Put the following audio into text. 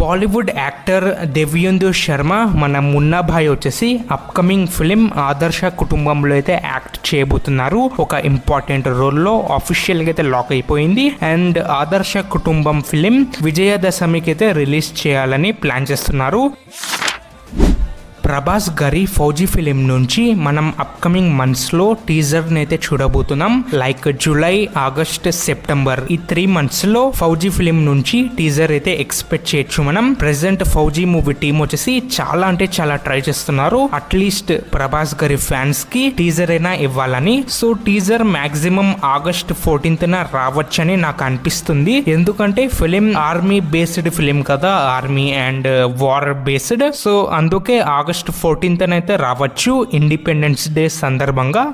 Bollywood actor దేవియేందు Sharma మన మున్నా భాయ్ వచ్చేసి upcoming film ఆదర్శ కుటుంబంలో అయితే యాక్ట్ చేయబోతున్నారు. ఒక ఇంపార్టెంట్ రోల్లో ఆఫీషియల్ గా అయితే లాక్ అయిపోయింది. అండ్ ఆదర్శ కుటుంబం ఫిలిం విజయదశమికి అయితే రిలీజ్ చేయాలని ప్లాన్ చేస్తున్నారు. ప్రభాస్ గారి ఫౌజీ ఫిలిం నుంచి మనం అప్కమింగ్ మంత్స్ లో టీజర్ అయితే చూడబోతున్నాం. లైక్ జూలై, ఆగస్ట్, సెప్టెంబర్ ఈ 3 months లో ఫౌజీ ఫిలిం నుంచి టీజర్ అయితే ఎక్స్పెక్ట్ చేయొచ్చు. మనం ప్రెసెంట్ ఫౌజీ మూవీ టీం వచ్చేసి చాలా అంటే చాలా ట్రై చేస్తున్నారు. అట్లీస్ట్ ప్రభాస్ గారి ఫ్యాన్స్ కి టీజర్ అయినా ఇవ్వాలని. So teaser maximum August 14th రావచ్చని నాకు అనిపిస్తుంది. ఎందుకంటే ఫిలిం ఆర్మీ బేస్డ్ ఫిలిం కదా, army and war based. So అందుకే ఆగస్ట్ 14th అయితే రావచ్చు ఇండిపెండెన్స్ డే సందర్భంగా.